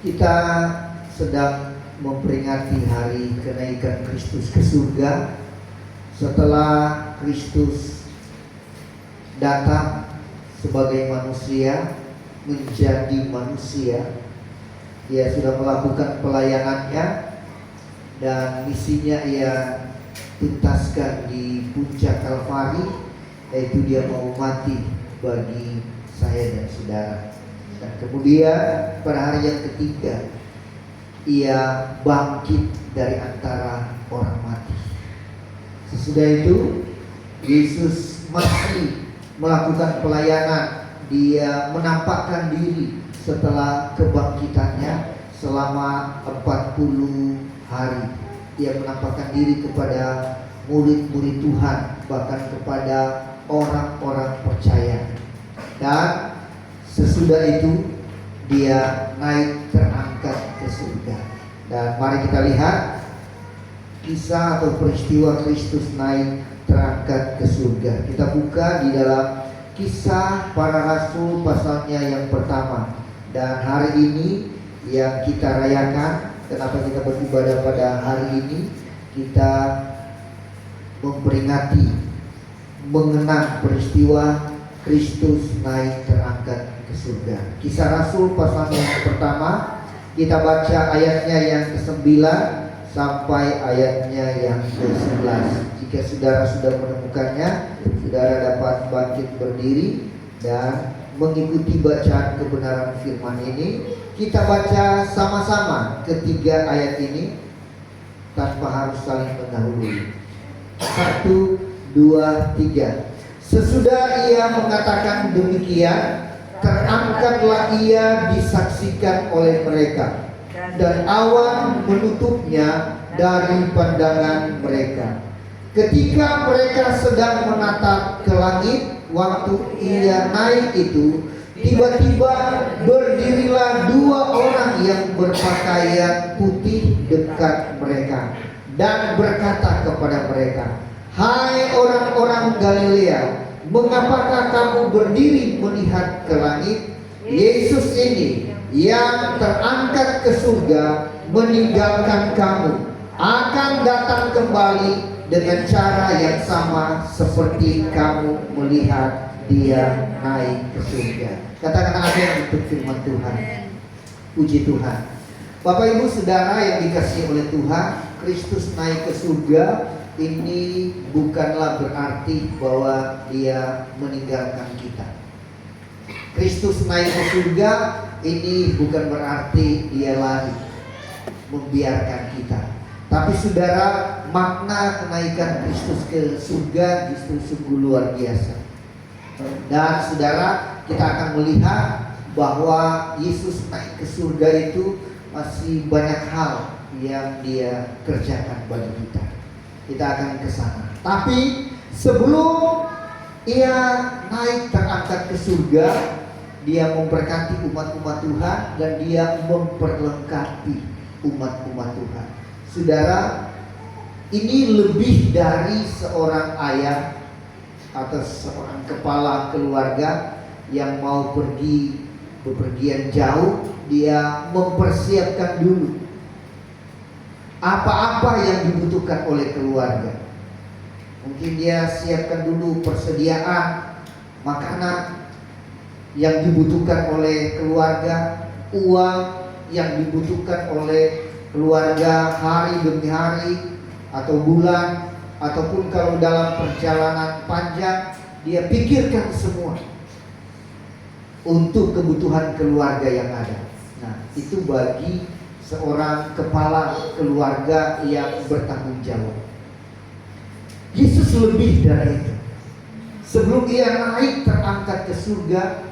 Kita sedang memperingati hari kenaikan Kristus ke surga. Setelah Kristus datang sebagai manusia, menjadi manusia, Dia sudah melakukan pelayanannya dan misinya Ia tuntaskan di puncak Kalvari, yaitu Dia mau mati bagi saya dan saudara. Dan kemudian pada hari yang ketiga Ia bangkit dari antara orang mati. Sesudah itu Yesus masih melakukan pelayanan. Dia menampakkan diri setelah kebangkitannya selama 40 hari. Dia menampakkan diri kepada murid-murid Tuhan, bahkan kepada orang-orang percaya. Dan sesudah itu Dia naik terangkat ke surga. Dan mari kita lihat kisah atau peristiwa Kristus naik terangkat ke surga. Kita buka di dalam Kisah Para Rasul pasalnya yang pertama. Dan hari ini yang kita rayakan, kenapa kita beribadah pada hari ini, kita memperingati, mengenang peristiwa Kristus naik terangkat ke surga. Kisah Rasul pasalnya yang pertama, kita baca ayatnya yang ke-9 sampai ayatnya yang ke-11. Jika saudara sudah menemukannya, saudara dapat bangkit berdiri dan mengikuti bacaan kebenaran firman ini. Kita baca sama-sama ketiga ayat ini tanpa harus saling mendahului. 1, 2, 3. Sesudah Ia mengatakan demikian, terangkatlah Ia disaksikan oleh mereka, dan awan menutupnya dari pandangan mereka. Ketika mereka sedang menatap ke langit waktu Ia naik itu, tiba-tiba berdirilah 2 orang yang berpakaian putih dekat mereka dan berkata kepada mereka, "Hai orang-orang Galilea, mengapakah kamu berdiri melihat ke langit? Yesus ini yang terangkat ke surga meninggalkan kamu, akan datang kembali dengan cara yang sama seperti kamu melihat Dia naik ke surga." Katakan amin untuk firman Tuhan. Puji Tuhan. Bapak Ibu Saudara yang dikasihi oleh Tuhan, Kristus naik ke surga ini bukanlah berarti bahwa Dia meninggalkan kita. Kristus naik ke surga ini bukan berarti Dia lari membiarkan kita. Tapi saudara, makna kenaikan Kristus ke surga justru sungguh luar biasa. Dan saudara, kita akan melihat bahwa Yesus naik ke surga itu masih banyak hal yang Dia kerjakan bagi kita. Kita akan ke sana. Tapi sebelum Ia naik terangkat ke surga, Dia memberkati umat-umat Tuhan dan Dia memperlengkapi umat-umat Tuhan. Saudara, ini lebih dari seorang ayah atau seorang kepala keluarga yang mau pergi bepergian jauh. Dia mempersiapkan dulu apa-apa yang dibutuhkan oleh keluarga. Mungkin dia siapkan dulu persediaan makanan yang dibutuhkan oleh keluarga, uang yang dibutuhkan oleh keluarga hari demi hari atau bulan, ataupun kalau dalam perjalanan panjang, dia pikirkan semua untuk kebutuhan keluarga yang ada. Nah, itu bagi seorang kepala keluarga yang bertanggung jawab. Yesus lebih dari itu. Sebelum Ia naik terangkat ke surga,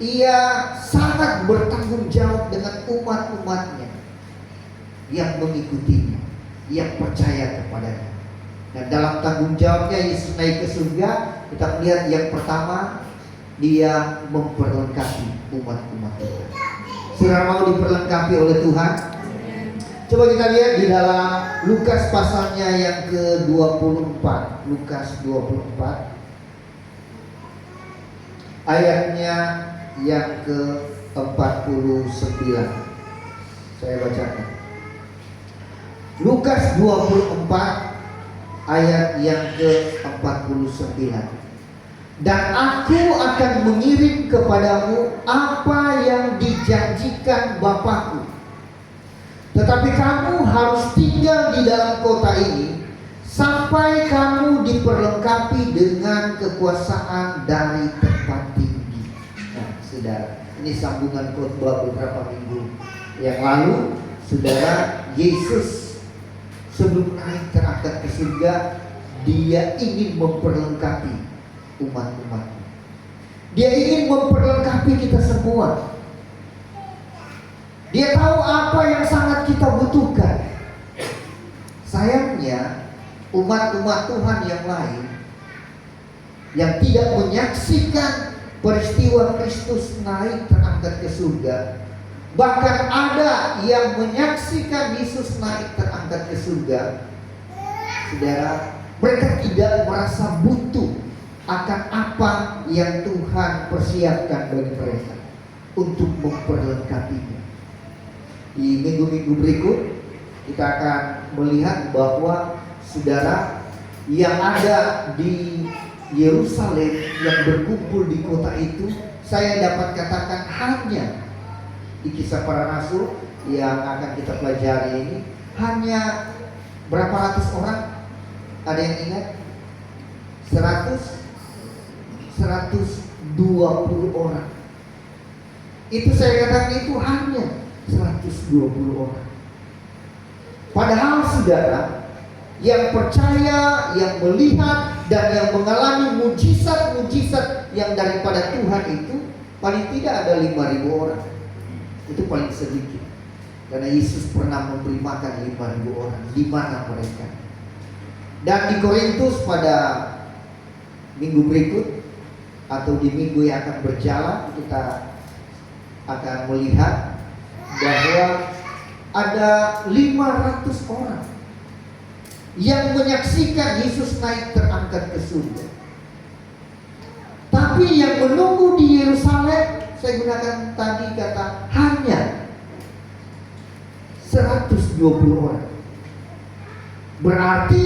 Ia sangat bertanggung jawab dengan umat-umatnya yang mengikutinya, yang percaya kepadanya. Dan dalam tanggung jawabnya Yesus naik ke surga, kita melihat yang pertama, Dia memperlengkapi umat-umat Tuhan. Saudara mau diperlengkapi oleh Tuhan? Coba kita lihat di dalam Lukas pasalnya yang ke-24. Lukas 24 ayatnya yang ke-49. Saya bacakan. Lukas 24 ayat yang ke-49. Dan aku akan mengirim kepadamu apa yang dijanjikan Bapakku. Tetapi kamu harus tinggal di dalam kota ini sampai kamu diperlengkapi dengan kekuasaan dari tempat tinggi. Nah, saudara, ini sambungan khotbah beberapa minggu yang lalu. Saudara, Yesus sebelum naik terangkat ke surga, dia ingin memperlengkapi umat-umatnya. Dia ingin memperlengkapi kita semua. Dia tahu apa yang sangat kita butuhkan. Sayangnya, umat-umat Tuhan yang lain yang tidak menyaksikan peristiwa Kristus naik terangkat ke surga, bahkan ada yang menyaksikan Yesus naik terangkat ke surga, saudara, mereka tidak merasa butuh akan apa yang Tuhan persiapkan bagi mereka untuk memperlengkapinya. Di minggu-minggu berikut kita akan melihat bahwa saudara yang ada di Yerusalem yang berkumpul di kota itu, saya dapat katakan hanya di Kisah Para Rasul yang akan kita pelajari ini, hanya berapa ratus orang? Ada yang ingat? 120 orang. Itu saya katakan itu hanya 120 orang. Padahal saudara, yang percaya, yang melihat, dan yang mengalami mujizat-mujizat yang daripada Tuhan itu paling tidak ada 5.000 orang. Itu paling sedikit. Karena Yesus pernah memberi makan 5.000 orang. Di mana mereka? Dan di Korintus pada minggu berikut atau di minggu yang akan berjalan, kita akan melihat bahwa ada 500 orang yang menyaksikan Yesus naik terangkat ke surga. Tapi yang menunggu di Yerusalem, saya gunakan tadi kata hanya 120 orang. Berarti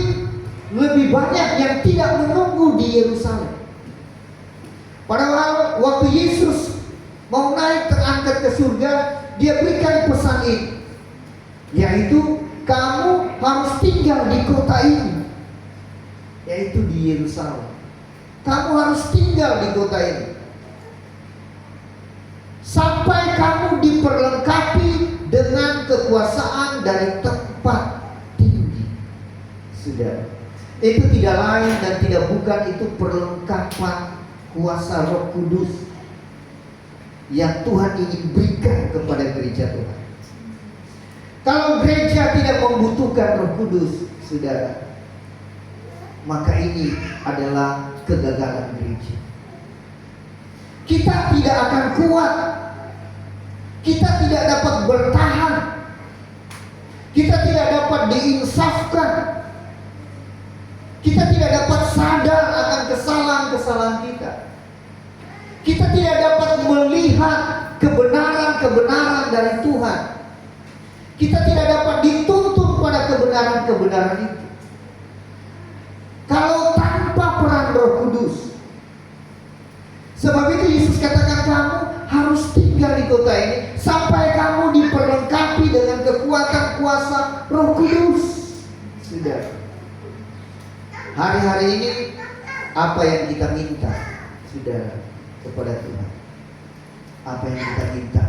lebih banyak yang tidak menunggu di Yerusalem. Padahal waktu Yesus mau naik terangkat ke surga, dia berikan pesan ini, yaitu kamu harus tinggal di kota ini, yaitu di Yerusalem. Kamu harus tinggal di kota ini sampai kamu diperlengkapi dengan kekuasaan dari tempat tinggi. Sudah, itu tidak lain dan tidak bukan itu perlengkapan kuasa Roh Kudus yang Tuhan ingin berikan kepada gereja Tuhan. Kalau gereja tidak membutuhkan Roh Kudus, saudara, maka ini adalah kegagalan gereja. Kita tidak akan kuat. Kita tidak dapat bertahan. Kita tidak dapat diinsafkan. Kita tidak dapat sadar akan kesalahan-kesalahan kita. Kita tidak dapat melihat kebenaran-kebenaran dari Tuhan. Kita tidak dapat dituntun pada kebenaran-kebenaran itu. Kalau tanpa peran Roh Kudus. Sebab itu Yesus katakan kamu harus tinggal di kota ini sampai kamu diperlengkapi dengan kekuatan kuasa Roh Kudus. Sudah. Hari-hari ini apa yang kita minta, saudara, kepada Tuhan? Apa yang kita minta?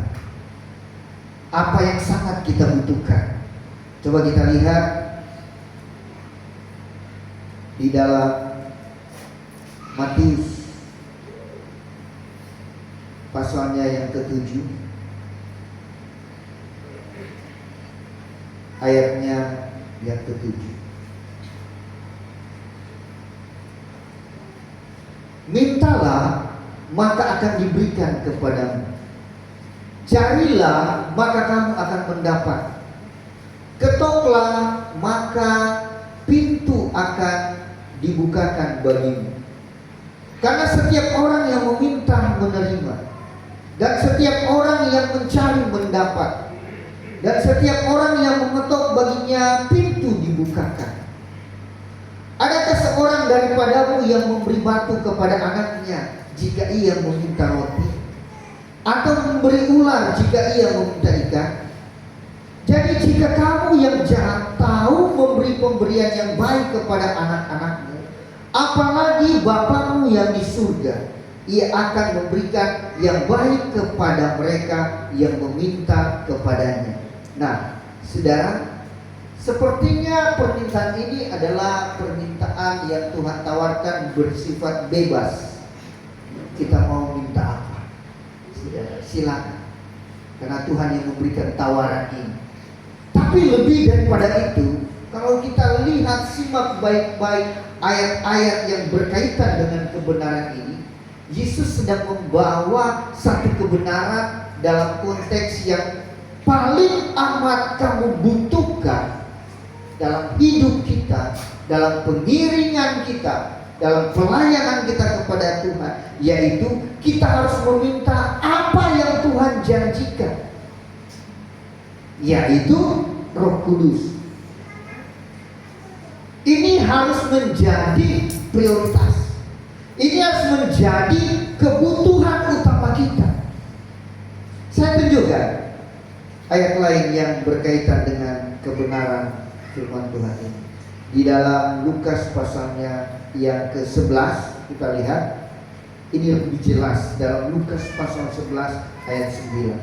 Apa yang sangat kita butuhkan? Coba kita lihat di dalam Matius pasalnya yang ke-7 ayatnya yang ke-7. Mintalah maka akan diberikan kepadamu. Carilah maka kamu akan mendapat. Ketoklah maka pintu akan dibukakan bagimu. Karena setiap orang yang meminta menerima, dan setiap orang yang mencari mendapat, Dan setiap orang yang mengetok baginya pintu dibukakan. Adakah seorang daripadamu yang memberi batu kepada anaknya jika ia meminta roti? Atau memberi ular jika ia meminta ikan? Jadi jika kamu yang jahat tahu memberi pemberian yang baik kepada anak-anakmu, apalagi Bapamu yang di surga, ia akan memberikan yang baik kepada mereka yang meminta kepadanya. Nah, saudara, sepertinya permintaan ini adalah permintaan yang Tuhan tawarkan bersifat bebas. Kita mau minta apa? Saudara, silakan. Karena Tuhan yang memberikan tawaran ini. Tapi lebih daripada itu, kalau kita lihat, simak baik-baik ayat-ayat yang berkaitan dengan kebenaran ini, Yesus sedang membawa satu kebenaran dalam konteks yang paling amat kamu butuhkan dalam hidup kita, dalam pengiringan kita, dalam pelayanan kita kepada Tuhan, yaitu kita harus meminta apa yang Tuhan janjikan, yaitu Roh Kudus. Ini harus menjadi prioritas. Ini harus menjadi kebutuhan utama kita. Saya tunjukkan ayat lain yang berkaitan dengan kebenaran firman Tuhan ini. Di dalam Lukas pasalnya yang ke-11, kita lihat. Ini lebih jelas dalam Lukas pasal 11 ayat 9.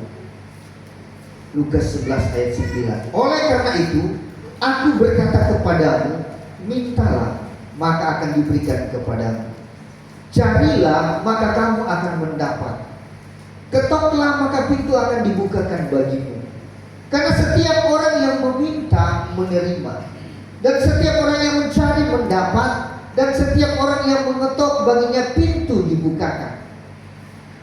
Lukas 11 ayat 9. Oleh karena itu, aku berkata kepadamu, mintalah, maka akan diberikan kepadamu. Carilah, maka kamu akan mendapat. Ketoklah, maka pintu akan dibukakan bagimu. Karena setiap orang yang meminta menerima, dan setiap orang yang mencari mendapat, dan setiap orang yang mengetok baginya pintu dibukakan.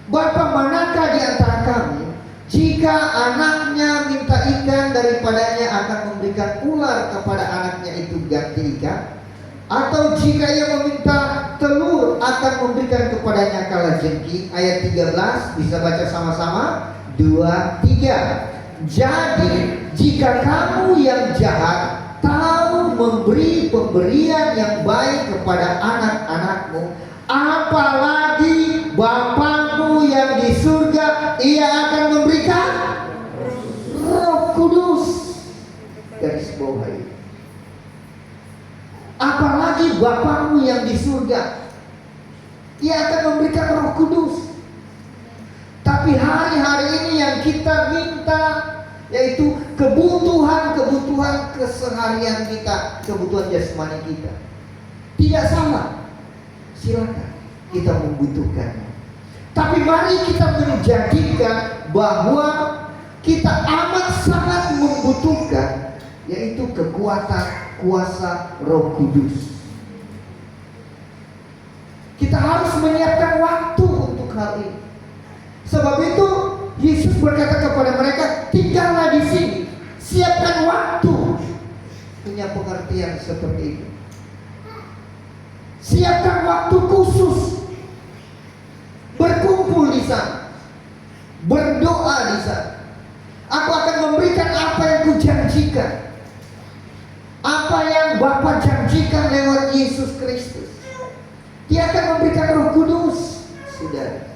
Bapa manakah di antara kamu, jika anaknya minta ikan, daripadanya akan memberikan ular kepada anaknya itu ganti ikan? Atau jika ia meminta telur, akan memberikan kepadanya kalajengking? Ayat 13, bisa baca sama-sama. 2, 3. Jadi jika kamu yang jahat tahu memberi pemberian yang baik kepada anak-anakmu, apalagi Bapamu yang di surga, ia akan memberikan Roh Kudus. Garis bawahi. Apalagi Bapamu yang di surga, ia akan memberikan Roh Kudus. Tapi hari-hari ini yang kita minta, yaitu kebutuhan-kebutuhan keseharian kita, kebutuhan jasmani kita. Tidak salah, silakan kita membutuhkannya. Tapi mari kita menjadikan bahwa kita amat sangat membutuhkan, yaitu kekuatan kuasa Roh Kudus. Kita harus menyiapkan waktu untuk hal ini. Sebab itu Yesus berkata kepada mereka, tinggallah di sini, siapkan waktu. Punya pengertian seperti itu. Siapkan waktu khusus, berkumpul di sana, berdoa di sana. Aku akan memberikan apa yang kujanjikan, apa yang Bapa janjikan lewat Yesus Kristus. Dia akan memberikan Roh Kudus, saudara,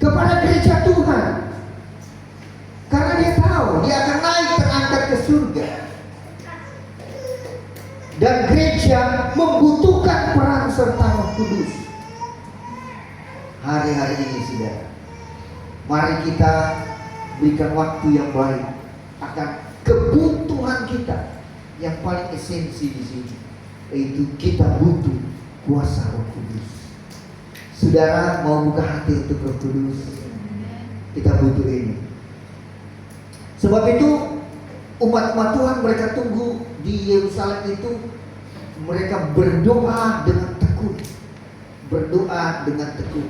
kepada gereja Tuhan. Karena dia tahu dia akan naik terangkat ke surga. Dan gereja membutuhkan peran serta Roh Kudus. Hari-hari ini, saudara, mari kita berikan waktu yang baik akan kebutuhan kita yang paling esensi di sini, yaitu kita butuh kuasa Roh Kudus. Saudara mau buka hati untuk Roh Kudus? Kita butuh ini. Sebab itu umat-umat Tuhan, mereka tunggu di Yerusalem itu, mereka berdoa dengan tekun. Berdoa dengan tekun.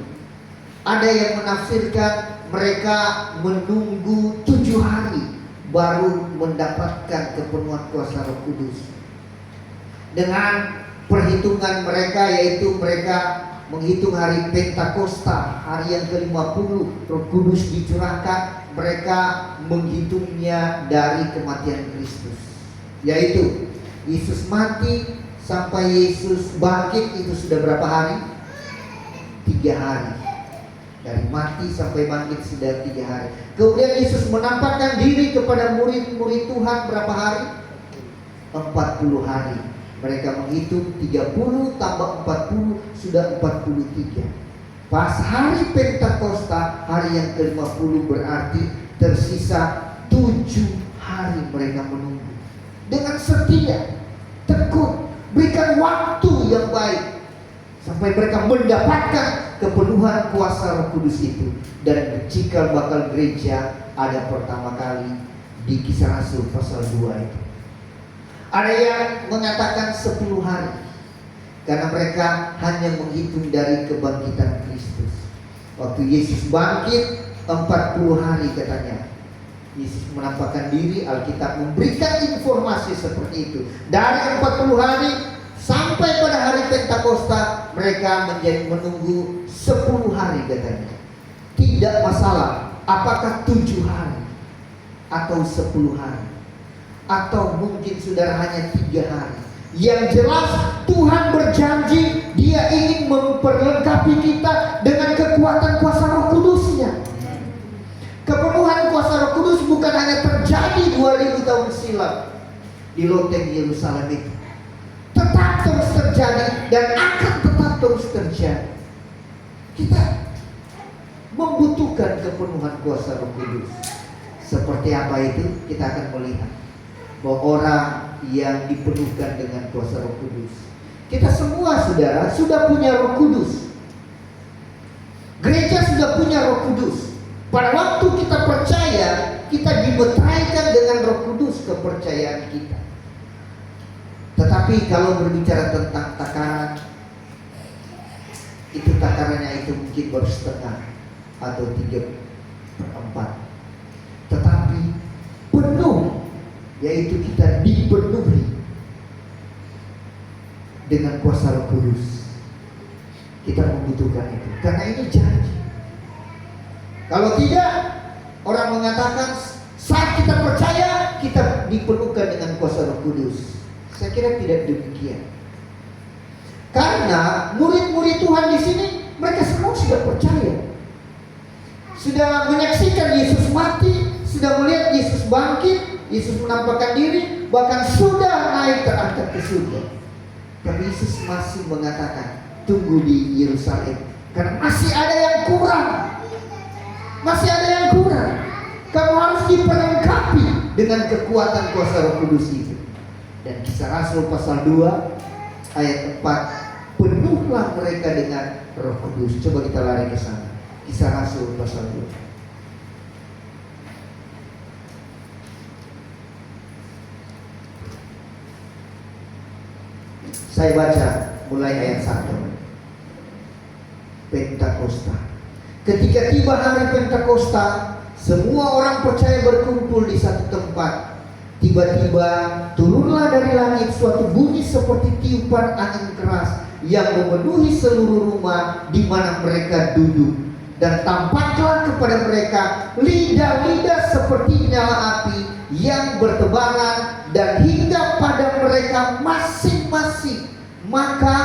Ada yang menafsirkan mereka menunggu 7 hari baru mendapatkan kepenuhan kuasa Roh Kudus. Dengan perhitungan mereka, yaitu mereka menghitung hari Pentakosta, hari yang ke-50 Roh Kudus dicurahkan, mereka menghitungnya dari kematian Kristus, yaitu Yesus mati sampai Yesus bangkit itu sudah berapa hari? 3 hari. Dari mati sampai bangkit sudah 3 hari. Kemudian Yesus menampakkan diri kepada murid-murid Tuhan berapa hari? 40 hari. Mereka menghitung 30 tambah 40 sudah 43. Pas hari Pentakosta, hari yang ke-50, berarti tersisa 7 hari mereka menunggu. Dengan setia, tekun, berikan waktu yang baik sampai mereka mendapatkan kepenuhan kuasa Roh Kudus itu. Dan cikal bakal gereja ada pertama kali di Kisah Rasul pasal 2 itu. Ada yang mengatakan 10 hari, karena mereka hanya menghitung dari kebangkitan Kristus. Waktu Yesus bangkit 40 hari katanya Yesus menampakkan diri. Alkitab memberikan informasi seperti itu. Dari 40 hari sampai pada hari Pentakosta mereka menunggu 10 hari katanya. Tidak masalah apakah 7 hari atau 10 hari, atau mungkin saudara hanya 3 hari. Yang jelas Tuhan berjanji Dia ingin memperlengkapi kita dengan kekuatan kuasa Roh Kudus-Nya. Kepenuhan kuasa Roh Kudus bukan hanya terjadi 2000 tahun silam di loteng Yerusalem itu, tetap terus terjadi dan akan tetap terus terjadi. Kita membutuhkan kepenuhan kuasa Roh Kudus. Seperti apa itu? Kita akan melihat bahwa orang yang dipenuhkan dengan kuasa Roh Kudus. Kita semua saudara sudah punya Roh Kudus. Gereja sudah punya Roh Kudus. Pada waktu kita percaya, kita dimeteraikan dengan Roh Kudus kepercayaan kita. Tetapi kalau berbicara tentang takaran, itu takarannya itu mungkin baru setengah atau 3/4. Tetapi penuh, yaitu kita dipenuhi dengan kuasa Roh Kudus. Kita membutuhkan itu, karena ini janji. Kalau tidak, orang mengatakan saat kita percaya kita dipenuhkan dengan kuasa Roh Kudus. Saya kira tidak demikian. Karena murid-murid Tuhan di sini mereka semua sudah percaya, sudah menyaksikan Yesus mati, sudah melihat Yesus bangkit, Yesus menampakkan diri, bahkan sudah naik terangkat ke surga. Tapi Yesus masih mengatakan, tunggu di Yerusalem, karena masih ada yang kurang. Masih ada yang kurang. Kamu harus diperlengkapi dengan kekuatan kuasa Roh Kudus itu. Dan Kisah Rasul pasal 2 ayat 4, penuhlah mereka dengan Roh Kudus. Coba kita lari ke sana. Kisah Rasul pasal 2. Saya baca mulai ayat 1. Pentakosta. Ketika tiba hari Pentakosta, semua orang percaya berkumpul di satu tempat. Tiba-tiba turunlah dari langit suatu bunyi seperti tiupan angin keras yang memenuhi seluruh rumah di mana mereka duduk. Dan tampaklah kepada mereka lidah-lidah seperti nyala api yang bertebaran dan hinggap pada mereka masing-masing. Maka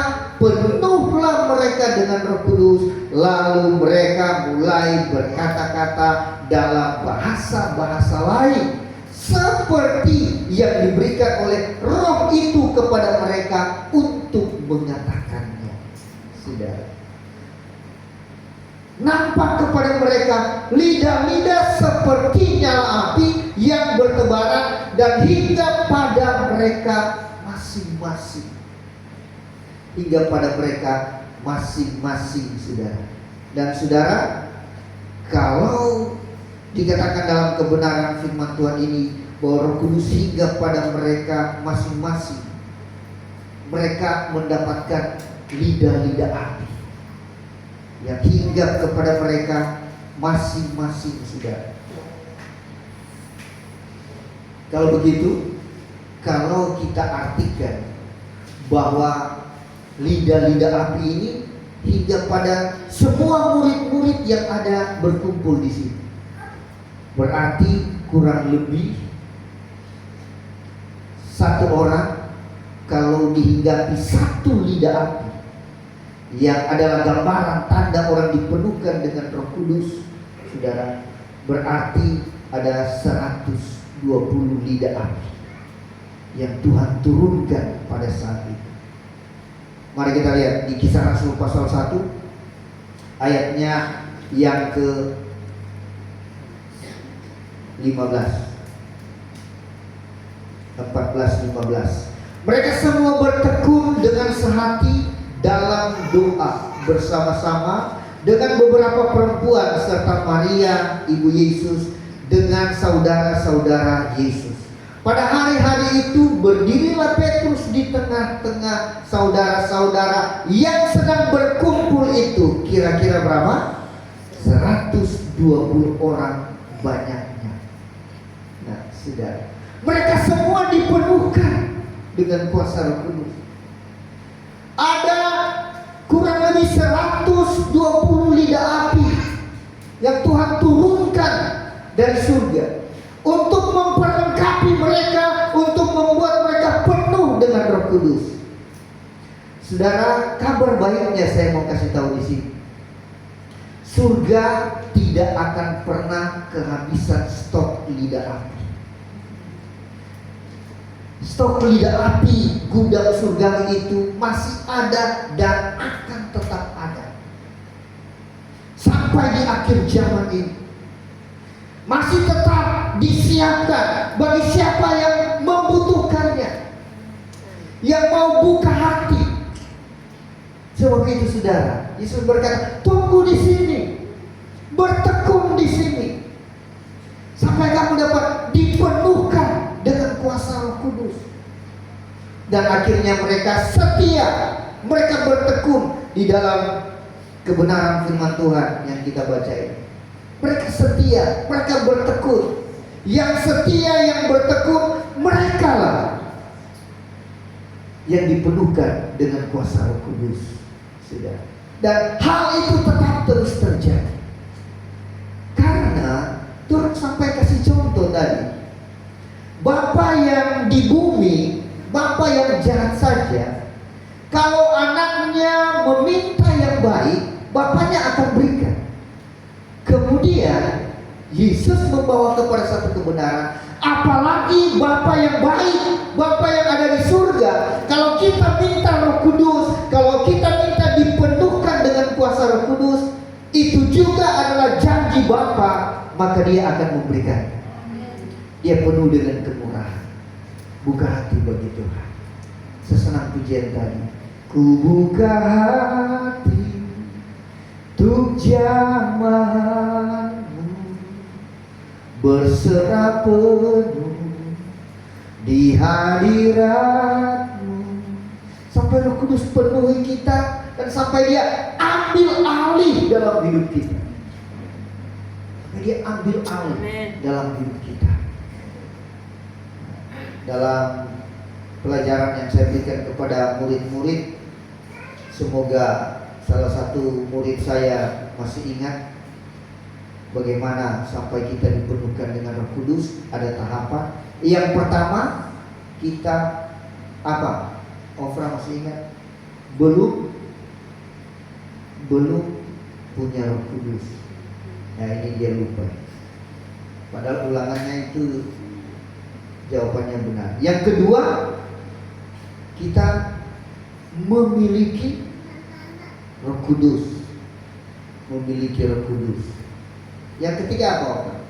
penuhlah mereka dengan Roh Kudus, lalu mereka mulai berkata-kata dalam bahasa-bahasa lain seperti yang diberikan oleh Roh itu kepada mereka untuk mengatakannya. Saudara, nampak kepada mereka lidah-lidah seperti nyala api yang bertebaran dan hinggap pada mereka masing-masing. Hingga pada mereka masing-masing, saudara. Dan saudara, kalau dikatakan dalam kebenaran firman Tuhan ini bahwa Roh Kudus hinggap pada mereka masing-masing, mereka mendapatkan lidah-lidah api yang hinggap kepada mereka masing-masing, saudara. Kalau begitu, kalau kita artikan bahwa lidah-lidah api ini hingga pada semua murid-murid yang ada berkumpul di sini, Berarti kurang lebih satu orang kalau dihinggapi satu lidah api, yang adalah gambaran tanda orang dipenuhkan dengan Roh Kudus, saudara, berarti ada 120 lidah api yang Tuhan turunkan pada saat itu. Mari kita lihat di Kisah Rasul pasal 1 ayatnya yang ke 14-15. Mereka semua bertekun dengan sehati dalam doa bersama-sama dengan beberapa perempuan serta Maria ibu Yesus dengan saudara-saudara Yesus. Pada hari-hari itu berdirilah Petrus di tengah-tengah saudara-saudara yang sedang berkumpul itu. Kira-kira berapa? 120 orang banyaknya. Nah, saudara, mereka semua dipenuhkan dengan kuasa Roh Kudus. Ada kurang lebih 120 lidah api yang Tuhan turunkan dari surga untuk memperlengkapi mereka, untuk membuat mereka penuh dengan Roh Kudus. Saudara, kabar baiknya saya mau kasih tahu di sini. Surga tidak akan pernah kehabisan stok lidah api. Stok lidah api gudang surga itu masih ada dan akan tetap ada sampai di akhir zaman ini. Masih tetap disiapkan bagi siapa yang membutuhkannya, yang mau buka hati. Sebab itu saudara, Yesus berkata, tunggu di sini, bertekun di sini, sampai kamu dapat dipenuhkan dengan kuasa Roh Kudus. Dan akhirnya mereka setia, mereka bertekun di dalam kebenaran firman Tuhan yang kita baca ini. Mereka setia, mereka bertekun. Yang setia, yang bertekun, mereka lah yang dipenuhkan dengan kuasa Roh Kudus. Sudah. Dan hal itu tetap terus terjadi. Karena Tuhan sampai kasih contoh tadi. Bapak yang di bumi, bapak yang jahat saja, kalau anaknya meminta yang baik, bapaknya akan berikan. Kemudian Yesus membawa kepada satu kebenaran, apalagi Bapa yang baik, Bapa yang ada di surga. Kalau kita minta Roh Kudus, kalau kita minta dipenuhkan dengan kuasa Roh Kudus, itu juga adalah janji Bapa, maka Dia akan memberikan. Dia penuh dengan kemurahan. Buka hati bagi Tuhan. Sesenang pujian tadi, ku buka hati untuk jamahanmu, berserah penuh di hadiratmu, sampai Roh Kudus penuhi kita dan sampai Dia ambil alih dalam hidup kita. Sampai Dia ambil alih dalam hidup kita. Dalam pelajaran yang saya berikan kepada murid-murid, semoga salah satu murid saya masih ingat bagaimana sampai kita dipenuhkan dengan Roh Kudus. Ada tahapan. Yang pertama, kita apa? Ofra masih ingat? Belum punya Roh Kudus. Nah, ini dia lupa. Padahal ulangannya itu jawabannya benar. Yang kedua, kita memiliki Roh Kudus. Memiliki Roh Kudus. Yang ketiga apa?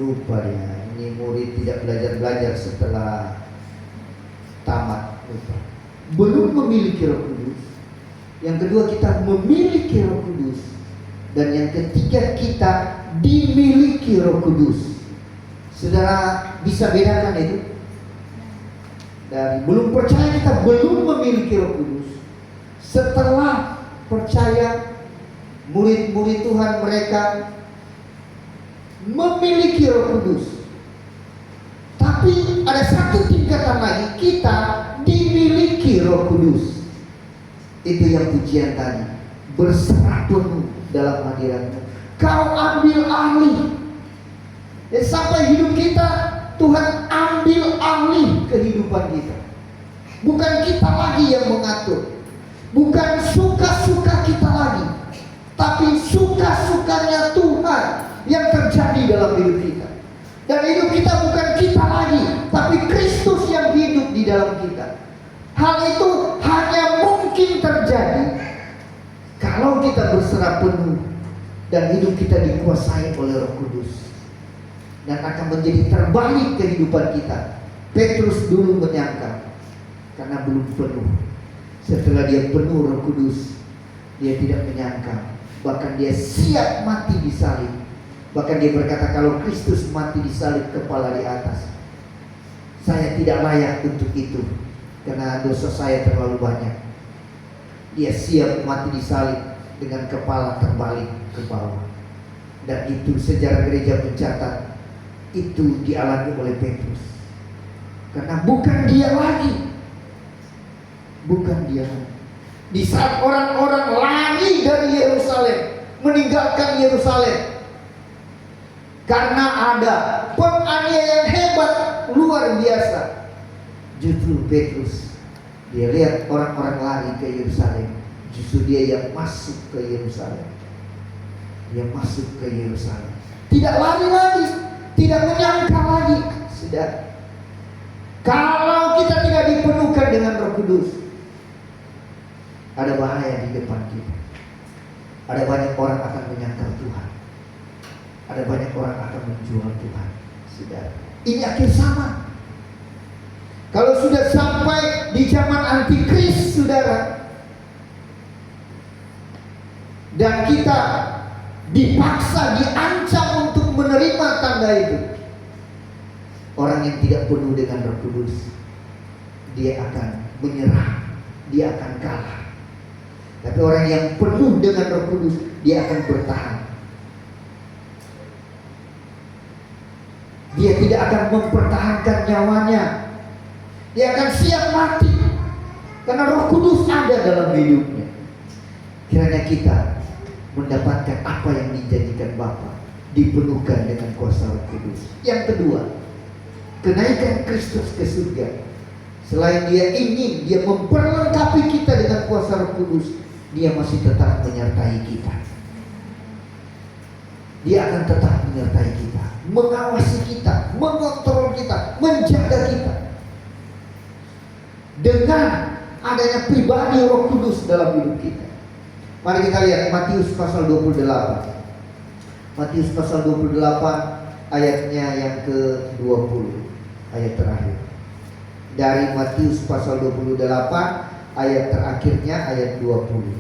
Lupa dia. Ini murid tidak belajar setelah tamat. Lupa. Belum memiliki Roh Kudus. Yang kedua, kita memiliki Roh Kudus. Dan yang ketiga, kita dimiliki Roh Kudus. Saudara bisa bedakan itu? Dan belum percaya, kita belum memiliki Roh Kudus. Setelah percaya, murid-murid Tuhan mereka memiliki Roh Kudus. Tapi ada satu tingkatan lagi, kita dimiliki Roh Kudus. Itu yang pujian tadi, berserah penuh dalam hadirat-Mu, Kau ambil alih. Dan sampai hidup kita, Tuhan ambil alih kehidupan kita. Bukan kita lagi yang mengatur, bukan suka-suka kita lagi, tapi suka-sukanya Tuhan yang terjadi dalam hidup kita. Dan hidup kita bukan kita lagi, tapi Kristus yang hidup di dalam kita. Hal itu hanya mungkin terjadi kalau kita berserah penuh dan hidup kita dikuasai oleh Roh Kudus, dan akan menjadi terbalik kehidupan kita. Petrus dulu menyangka karena belum penuh. Setelah dia penuh Roh Kudus, dia tidak menyangka, bahkan dia siap mati di salib. Bahkan dia berkata, kalau Kristus mati di salib kepala di atas, saya tidak layak untuk itu karena dosa saya terlalu banyak. Dia siap mati di salib dengan kepala terbalik ke bawah. Dan itu sejarah gereja mencatat itu dialami oleh Petrus. Karena bukan dia lagi. Bukan dia lagi. Di saat orang-orang lari dari Yerusalem, meninggalkan Yerusalem, karena ada penganiayaan hebat luar biasa, justru Petrus, dia lihat orang-orang lari ke Yerusalem, justru dia yang masuk ke Yerusalem. Dia masuk ke Yerusalem, tidak lari lagi, tidak menyangka lagi. Sudah, kalau kita tidak dipenuhkan dengan Roh Kudus, ada bahaya di depan kita. Ada banyak orang akan menyangkal Tuhan. Ada banyak orang akan menjual Tuhan. Sudah, ini akhir zaman. Kalau sudah sampai di zaman antikris, saudara, dan kita dipaksa, diancam untuk menerima tanda itu, orang yang tidak penuh dengan Roh Kudus, dia akan menyerah, dia akan kalah. Tapi orang yang penuh dengan Roh Kudus, dia akan bertahan. Dia tidak akan mempertahankan nyawanya. Dia akan siap mati karena Roh Kudus ada dalam hidupnya. Kiranya kita mendapatkan apa yang dijanjikan Bapa, dipenuhkan dengan kuasa Roh Kudus. Yang kedua, kenaikan Kristus ke surga. Selain dia ingin, dia memperlengkapi kita dengan kuasa Roh Kudus, dia masih tetap menyertai kita. Dia akan tetap menyertai kita, mengawasi kita, mengontrol kita, menjaga kita. Dengan adanya pribadi Roh Kudus dalam hidup kita. Mari kita lihat Matius pasal 28. Matius pasal 28 ayatnya yang ke-20, ayat terakhir. Dari Matius pasal 28 ayat terakhirnya ayat 20.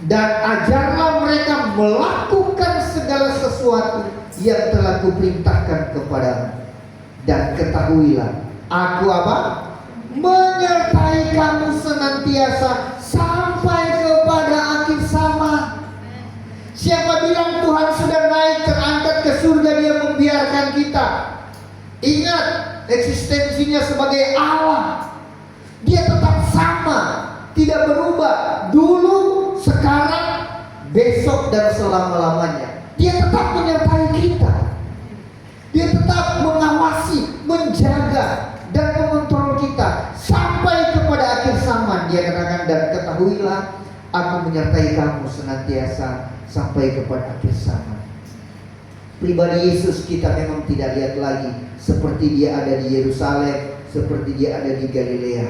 Dan ajarlah mereka melakukan segala sesuatu yang telah kuperintahkan kepadamu. Dan ketahuilah, aku apa? Menyertai kamu senantiasa sampai kepada akhir zaman. Siapa bilang Tuhan sudah naik terangkat ke surga, dia membiarkan kita? Ingat eksistensinya sebagai Allah. Dia tetap sama, tidak berubah. Dulu, sekarang, besok, dan selama-lamanya. Dia tetap menyertai kita. Dia tetap mengawasi, menjaga, dan mengontrol kita sampai kepada akhir zaman. Dia katakan, dan ketahuilah, aku menyertai kamu senantiasa sampai kepada akhir zaman. Pribadi Yesus kita memang tidak lihat lagi seperti dia ada di Yerusalem, seperti dia ada di Galilea.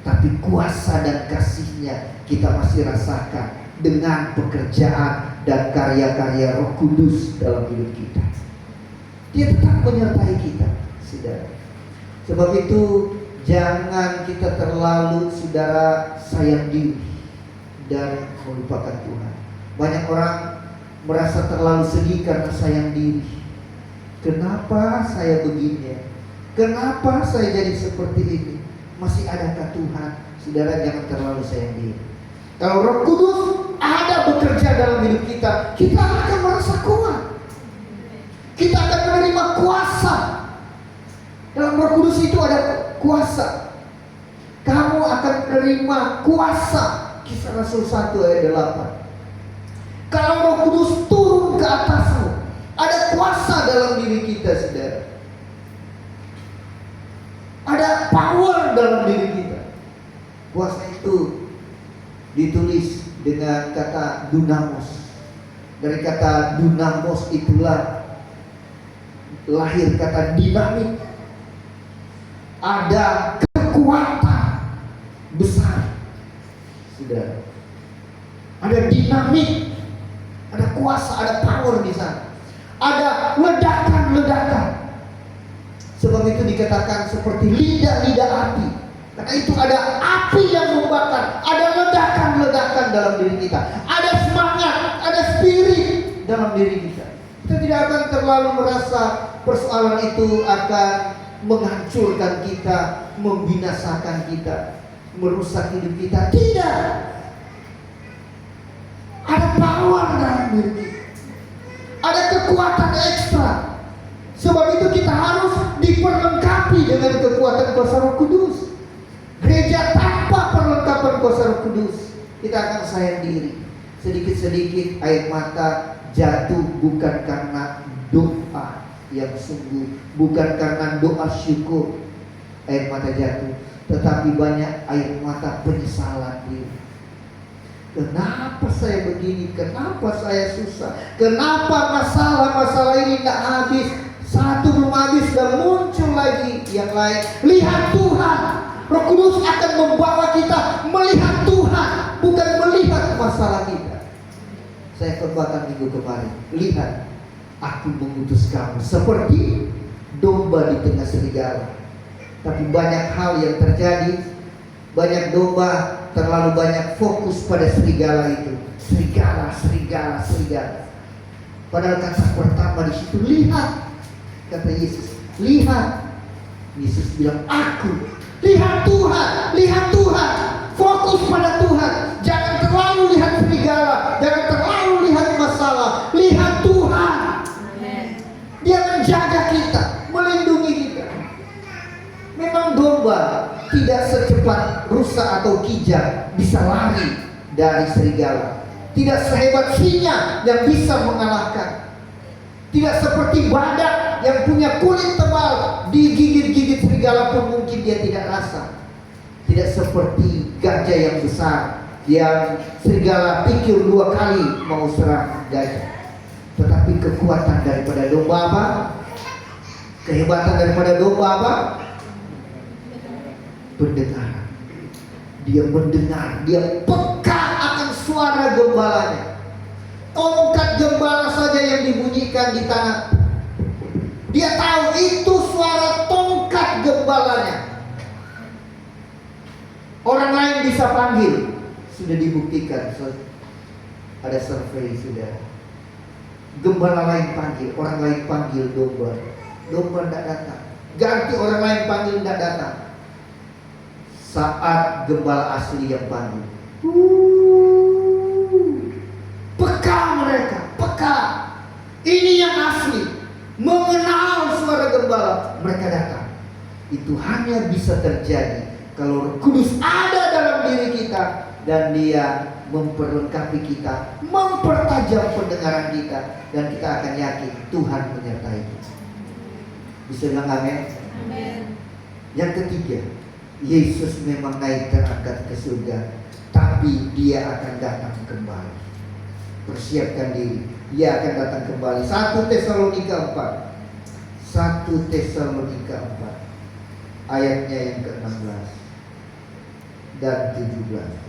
Tapi kuasa dan kasihnya kita masih rasakan dengan pekerjaan dan karya-karya Roh Kudus dalam hidup kita. Dia tetap menyertai kita, saudara. Sebab itu jangan kita terlalu, saudara, sayang diri dan melupakan Tuhan. Banyak orang merasa terlalu sedih karena sayang diri. Kenapa saya begini? Kenapa saya jadi seperti ini? Masih adakah Tuhan? Saudara, jangan terlalu sayang diri. Kalau Roh Kudus ada bekerja dalam hidup kita, kita akan merasa kuat. Kita akan menerima kuasa. Dalam Roh Kudus itu ada kuasa. Kamu akan menerima kuasa. Kisah Rasul 1 ayat 8. Kalau Roh Kudus turun ke atasmu, ada kuasa dalam diri kita, saudara. Ada power dalam diri kita. Kuasa itu ditulis dengan kata dunamos. Dari kata dunamos itulah lahir kata dinamit. Ada kekuatan besar, saudara. Ada dinamit, ada kuasa, ada power di sana. Ada ledakan-ledakan. Sebab itu dikatakan seperti lidah-lidah api. Karena itu ada api yang membakar, ada ledakan-ledakan dalam diri kita, ada semangat, ada spirit dalam diri kita. Kita tidak akan terlalu merasa persoalan itu akan menghancurkan kita, membinasakan kita, merusak hidup kita. Tidak. Ada power dalam diri kita, ada kekuatan ekstra. Sebab itu kita harus diperlengkapi dengan kekuatan kuasa Roh Kudus. Gereja tanpa perlengkapan kuasa Roh Kudus, kita akan sayang diri. Sedikit-sedikit air mata jatuh bukan karena doa yang sungguh, bukan karena doa syukur air mata jatuh, tetapi banyak air mata penyesalan diri. Kenapa saya begini? Kenapa saya susah? Kenapa masalah-masalah ini tidak habis? Satu belum habis dan muncul lagi yang lain. Lihat Tuhan. Roh Kudus akan membawa kita melihat Tuhan, bukan melihat masalah kita. Saya khotbahkan minggu kemarin. Lihat, aku mengutus kamu seperti domba di tengah serigala. Tapi banyak hal yang terjadi. Banyak domba terlalu banyak fokus pada serigala itu. Serigala, serigala, serigala. Padahal kata pertama di situ, lihat. Kata Yesus, lihat. Yesus bilang, aku. Lihat Tuhan, lihat Tuhan. Fokus pada Tuhan. Jangan terlalu lihat serigala, jangan terlalu lihat masalah. Lihat Tuhan. Dia menjaga kita, melindungi kita. Memang domba tidak secepat rusa atau kijang bisa lari dari serigala. Tidak sehebat singa yang bisa mengalahkan. Tidak seperti badak yang punya kulit tebal, digigit-gigit serigala pun mungkin dia tidak rasa. Tidak seperti gajah yang besar, yang serigala pikir 2 kali mau serang gajah. Tetapi kekuatan daripada domba apa? Kehebatan daripada domba apa? Pendengaran. Dia mendengar, dia peka akan suara gembalanya. Tongkat gembala saja yang dibunyikan di tanah, dia tahu itu suara tongkat gembalanya. Orang lain bisa panggil, sudah dibuktikan, ada survei sudah. Gembala lain panggil, orang lain panggil domba, domba tidak datang. Ganti orang lain panggil, tidak datang. Saat gembala asli yang panggil, peka mereka, peka. Ini yang asli, mengenal suara gembala, mereka datang. Itu hanya bisa terjadi kalau Roh Kudus ada dalam diri kita dan Dia memperlengkapi kita, mempertajam pendengaran kita, dan kita akan yakin Tuhan menyertai kita. Bisa bilang amin? Amin. Yang ketiga, Yesus memang naik terangkat ke surga, tapi Dia akan datang kembali. Persiapkan diri, Dia akan datang kembali. 1 Tesalonika 4, 1 Tesalonika 4 ayatnya yang ke-16 dan 17.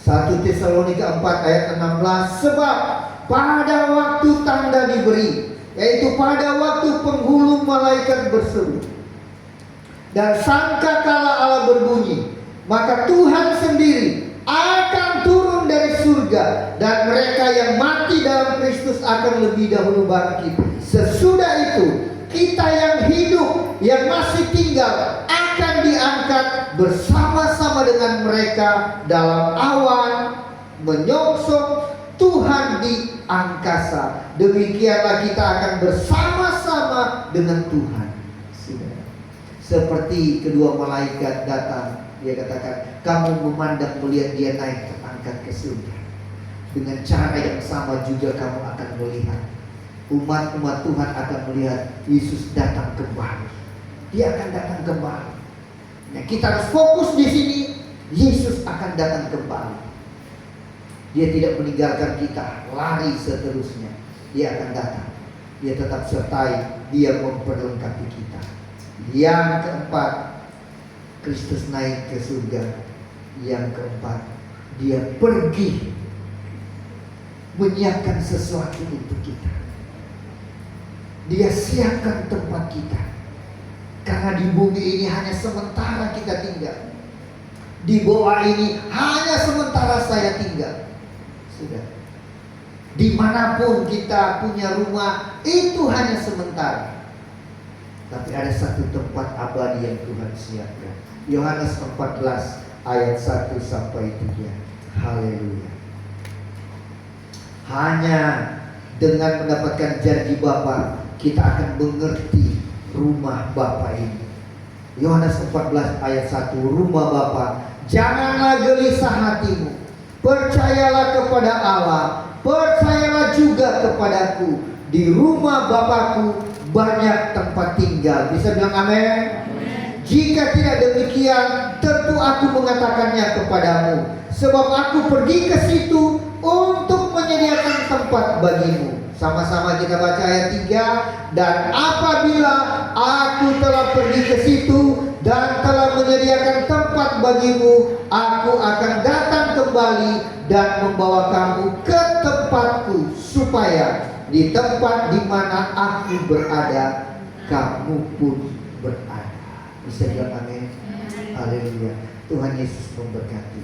1 Tesalonika 4 ayat 16. Sebab pada waktu tanda diberi, yaitu pada waktu penghulu malaikat berseru dan sangkakala Allah berbunyi, maka Tuhan sendiri akan turun dari surga, dan mereka yang mati dalam Kristus akan lebih dahulu bangkit. Sesudah itu kita yang hidup, yang masih tinggal, akan diangkat bersama-sama dengan mereka dalam awan menyongsong Tuhan di angkasa. Demikianlah kita akan bersama-sama dengan Tuhan. Seperti kedua malaikat datang, Dia katakan, kamu memandang melihat Dia naik terangkat ke surga. Dengan cara yang sama juga kamu akan melihat umat-umat Tuhan akan melihat Yesus datang kembali. Dia akan datang kembali. Nah, kita harus fokus di sini. Yesus akan datang kembali. Dia tidak meninggalkan kita lari seterusnya. Dia akan datang. Dia tetap sertai. Dia memperlengkapi kita. Yang keempat, Kristus naik ke surga. Yang keempat, dia pergi menyiapkan sesuatu untuk kita. Dia siapkan tempat kita. Karena di bumi ini hanya sementara kita tinggal. Di bawah ini hanya sementara saya tinggal. Sudah. Dimanapun kita punya rumah, itu hanya sementara. Tapi ada satu tempat abadi yang Tuhan siapkan. Yohanes 14 ayat 1 sampai 3. Haleluya. Hanya dengan mendapatkan janji Bapa, kita akan mengerti rumah Bapa ini. Yohanes 14 ayat 1, rumah Bapa. Janganlah gelisah hatimu. Percayalah kepada Allah. Percayalah juga kepadaku. Di rumah Bapakku banyak tempat tinggal. Bisa bilang amin? Jika tidak demikian, tentu aku mengatakannya kepadamu. Sebab aku pergi ke situ untuk menyediakan tempat bagimu. Sama-sama kita baca ayat 3. Dan apabila aku telah pergi ke situ dan telah menyediakan tempat bagimu, aku akan datang kembali dan membawa kamu ke tempatku, supaya di tempat di mana aku berada, kamu pun berada. Bisa bilang amin? Haleluya. Tuhan Yesus memberkati.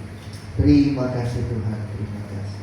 Terima kasih Tuhan, terima kasih.